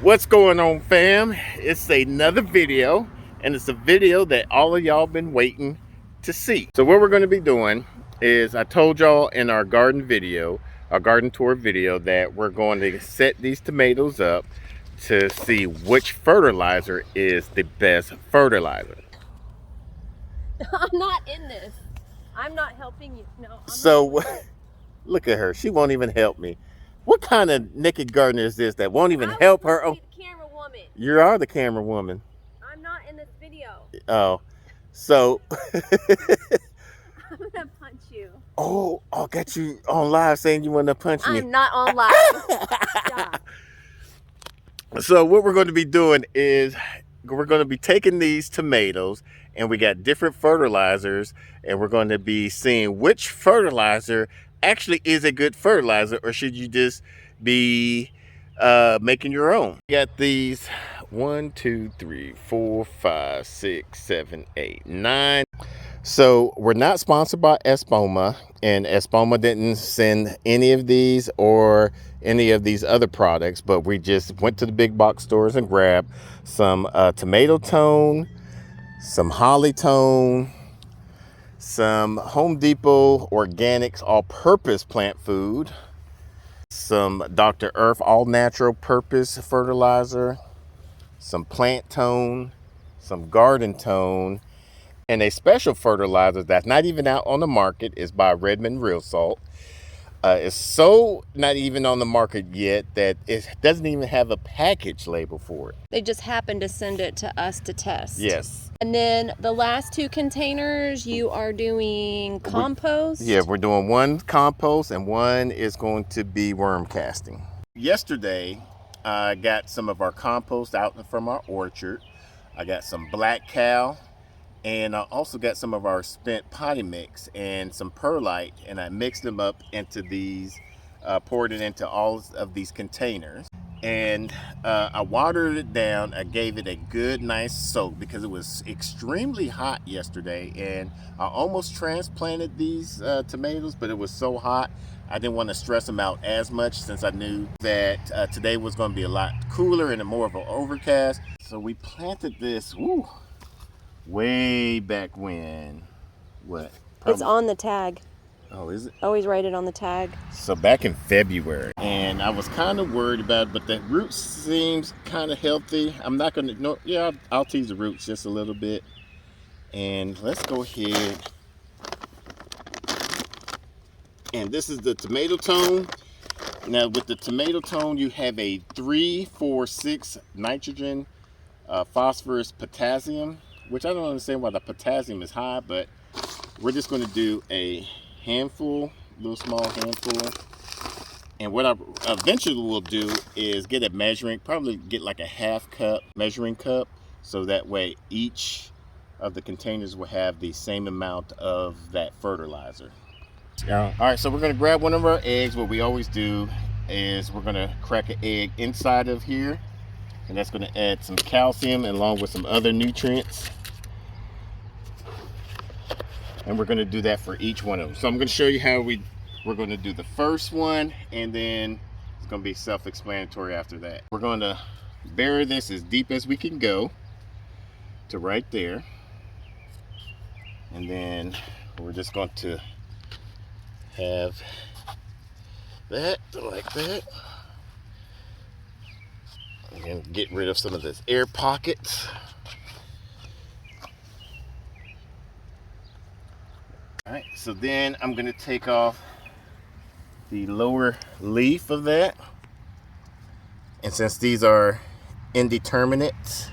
What's going on, fam? It's another video, and it's a video that all of y'all been waiting to see. So what we're going to be doing is, I told y'all in our garden video, our garden tour video, that we're going to set these tomatoes up to see which fertilizer is the best fertilizer. I'm not in this. I'm not helping you. No. Look at her. She won't even help me. What kind of naked gardener is this that won't even help her? I'm the camera woman. You are the camera woman. I'm not in this video. Oh, so. I'm gonna punch you. Oh, I'll get you on live saying you want to punch me. I'm not on live. Stop. So what we're going to be doing is we're going to be taking these tomatoes, and we got different fertilizers, and we're going to be seeing which fertilizer actually is a good fertilizer, or should you just be making your own. We got these 1, 2, 3, 4, 5, 6, 7, 8, 9. So we're not sponsored by Espoma, and Espoma didn't send any of these or any of these other products, but we just went to the big box stores and grabbed some tomato tone, some holly tone, some Home Depot organics all-purpose plant food, some Dr. Earth all-natural purpose fertilizer, some plant tone, some garden tone, and a special fertilizer that's not even out on the market is by Redmond Real Salt. It's so not even on the market yet that it doesn't even have a package label for it. They just happened to send it to us to test. Yes. And then the last 2 containers, you are doing compost? We're doing one compost and one is going to be worm casting. Yesterday, I got some of our compost out from our orchard. I got some black cow. And I also got some of our spent potty mix and some perlite, and I mixed them up into these, poured it into all of these containers. And I watered it down. I gave it a good, nice soak because it was extremely hot yesterday. And I almost transplanted these tomatoes, but it was so hot, I didn't want to stress them out as much since I knew that today was going to be a lot cooler and more of an overcast. So we planted this, way back when. What? It's on the tag. Oh, is it? Always write it on the tag. So back in February, and I was kind of worried about it, but the roots seems kind of healthy. I'm not going to, I'll tease the roots just a little bit. And let's go ahead. And this is the tomato tone. Now with the tomato tone, you have a 3, 4, 6 nitrogen, phosphorus, potassium, which I don't understand why the potassium is high, but we're just going to do a handful, little small handful. And what I eventually will do is get a measuring, probably get like a half cup measuring cup, so that way each of the containers will have the same amount of that fertilizer. All right, so we're going to grab one of our eggs. What we always do is we're going to crack an egg inside of here, and that's going to add some calcium along with some other nutrients. And we're going to do that for each one of them. So I'm going to show you how we're going to do the first one, and then it's going to be self-explanatory after that. We're going to bury this as deep as we can go to right there. And then we're just going to have that like that. And get rid of some of this air pockets. All right, so then I'm going to take off the lower leaf of that. And since these are indeterminate,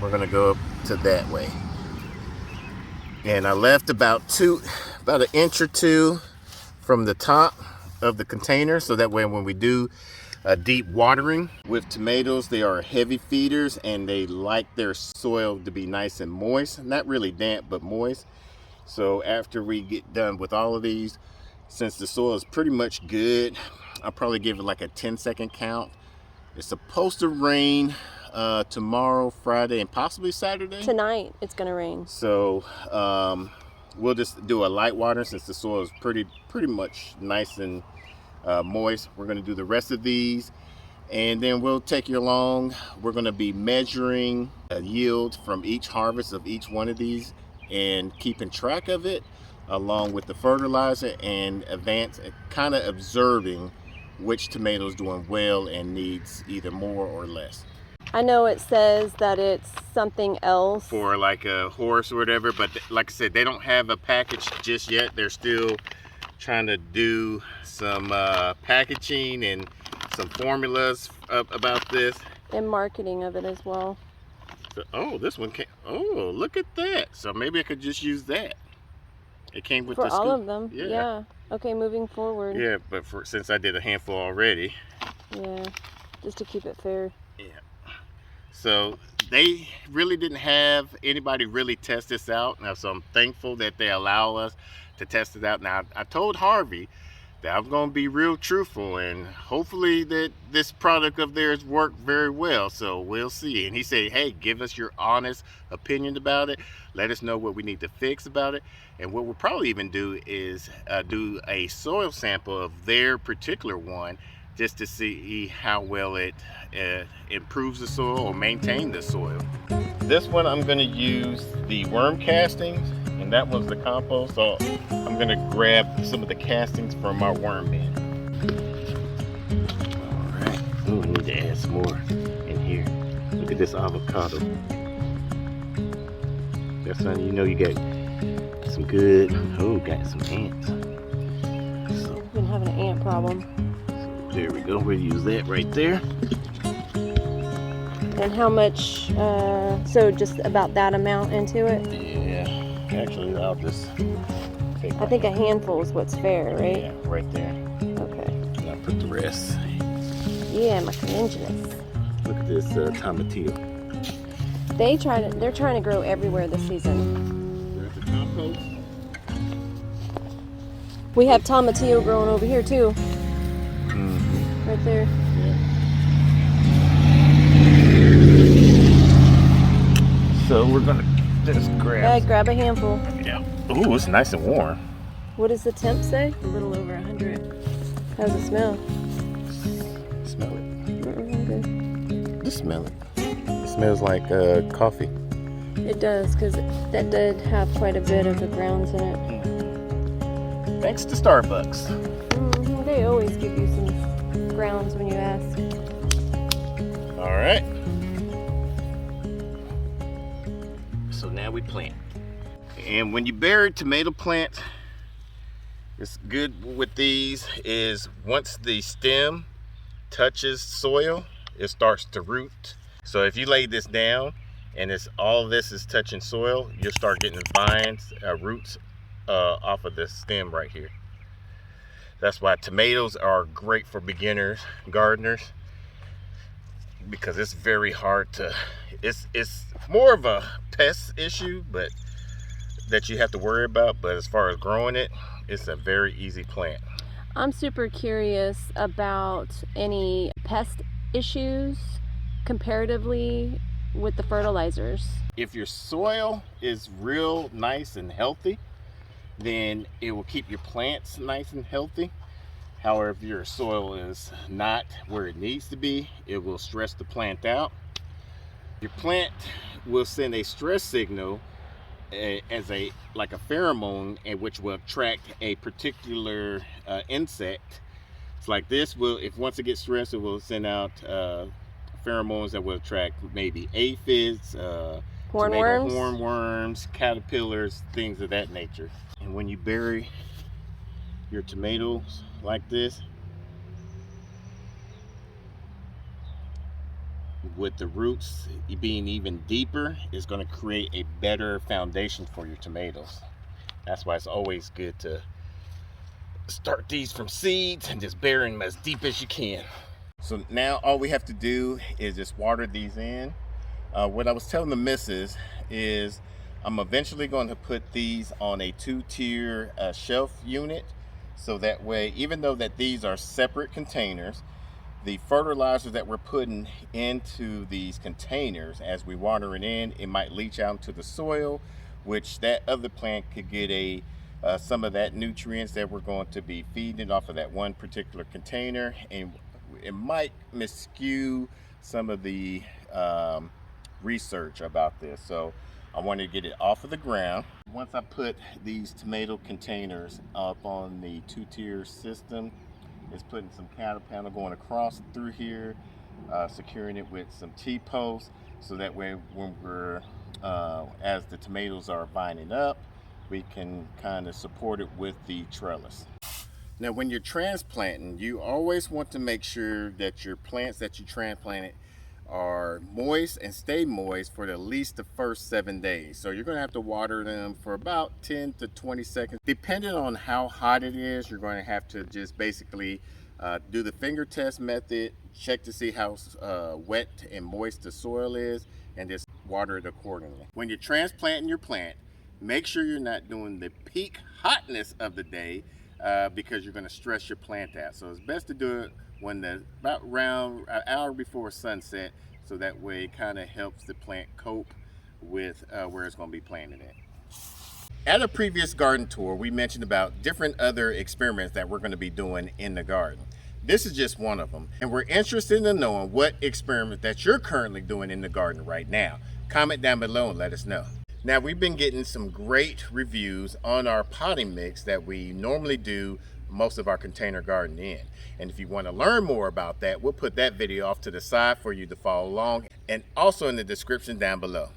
we're going to go up to that way. And I left about an inch or 2 from the top of the container, so that way when we do deep watering with tomatoes, they are heavy feeders and they like their soil to be nice and moist, not really damp but moist. So after we get done with all of these, since the soil is pretty much good, I'll probably give it like a 10-second count. It's supposed to rain tomorrow, Friday, and possibly Saturday. Tonight it's gonna rain. So we'll just do a light water since the soil is pretty much nice and moist. We're going to do the rest of these And then we'll take you along. We're going to be measuring a yield from each harvest of each one of these and keeping track of it along with the fertilizer and advance kind of observing which tomato is doing well and needs either more or less. I know it says that it's something else. For like a horse or whatever, but like I said, they don't have a package just yet. They're still trying to do some packaging and some formulas about this. And marketing of it as well. So, oh, this one came. Oh, look at that. So maybe I could just use that. It came with for the all scoop. of them. Yeah. Yeah. Okay, moving forward. Yeah, but since I did a handful already. Yeah, just to keep it fair. Yeah. So they really didn't have anybody really test this out. Now, so I'm thankful that they allow us to test it out. Now, I told Harvey that I'm going to be real truthful, and hopefully that this product of theirs worked very well. So we'll see. And he said, hey, give us your honest opinion about it. Let us know what we need to fix about it. And what we'll probably even do is do a soil sample of their particular one, just to see how well it improves the soil or maintain the soil. This one I'm going to use the worm castings, and that was the compost. So I'm going to grab some of the castings from our worm bin. All right. Ooh, we need to add some more in here. Look at this avocado. That's something, you know, you got some good. Oh, got some ants. So, I've been having an ant problem. there we go. We'll use that right there. And how much? So just about that amount into it. Yeah. Actually, I'll just take. I think a handful is what's fair, right? Yeah, right there. Okay. And I'll put the rest. Yeah, my calendulas. Look at this tomatillo. They're trying to grow everywhere this season. There's the compost. We have tomatillo growing over here too. Mm-hmm. Right there. Yeah. So we're gonna just Grab a handful. Yeah. Ooh, it's nice and warm. What does the temp say? A little over 100. How's it smell? Smell it. Okay. Just smell it. It smells like coffee. It does, because that did have quite a bit of the grounds in it. Thanks to Starbucks. They always give you some grounds when you ask. All right. So now we plant. And when you bury tomato plant, it's good with these is once the stem touches soil, it starts to root. So if you lay this down and all of this is touching soil, you'll start getting vines, roots off of this stem right here. That's why tomatoes are great for beginners, gardeners, because it's very hard to, it's more of a pest issue, but that you have to worry about. But as far as growing it, it's a very easy plant. I'm super curious about any pest issues comparatively with the fertilizers. If your soil is real nice and healthy, then it will keep your plants nice and healthy. However, if your soil is not where it needs to be, it will stress the plant out. Your plant will send a stress signal as like a pheromone, which will attract a particular insect. It's like this will, if once it gets stressed, it will send out pheromones that will attract maybe aphids, hornworms, caterpillars, things of that nature. And when you bury your tomatoes like this, with the roots being even deeper, is going to create a better foundation for your tomatoes. That's why it's always good to start these from seeds and just bury them as deep as you can. So now all we have to do is just water these in. What I was telling the missus is I'm eventually going to put these on a 2-tier shelf unit, so that way, even though that these are separate containers, the fertilizer that we're putting into these containers, as we water it in, it might leach out into the soil, which that other plant could get some of that nutrients that we're going to be feeding off of that one particular container. And it might miscue some of the research about this. So I want to get it off of the ground. Once I put these tomato containers up on the two-tier system, it's putting some cattle panel going across through here, securing it with some T-posts, so that way when we're as the tomatoes are vining up, we can kind of support it with the trellis. Now, when you're transplanting, you always want to make sure that your plants that you transplanted are moist and stay moist for at least the first 7 days. So you're going to have to water them for about 10 to 20 seconds. Depending on how hot it is, you're going to have to just basically do the finger test method, check to see how wet and moist the soil is, and just water it accordingly. When you're transplanting your plant, make sure you're not doing the peak hotness of the day, because you're going to stress your plant out. So it's best to do it when the about around an hour before sunset, so that way it kind of helps the plant cope with where it's going to be planted at. At a previous garden tour, we mentioned about different other experiments that we're going to be doing in the garden. This is just one of them, and we're interested in knowing what experiment that you're currently doing in the garden right now. Comment down below and let us know. Now, we've been getting some great reviews on our potting mix that we normally do most of our container garden in. And if you want to learn more about that, we'll put that video off to the side for you to follow along, and also in the description down below.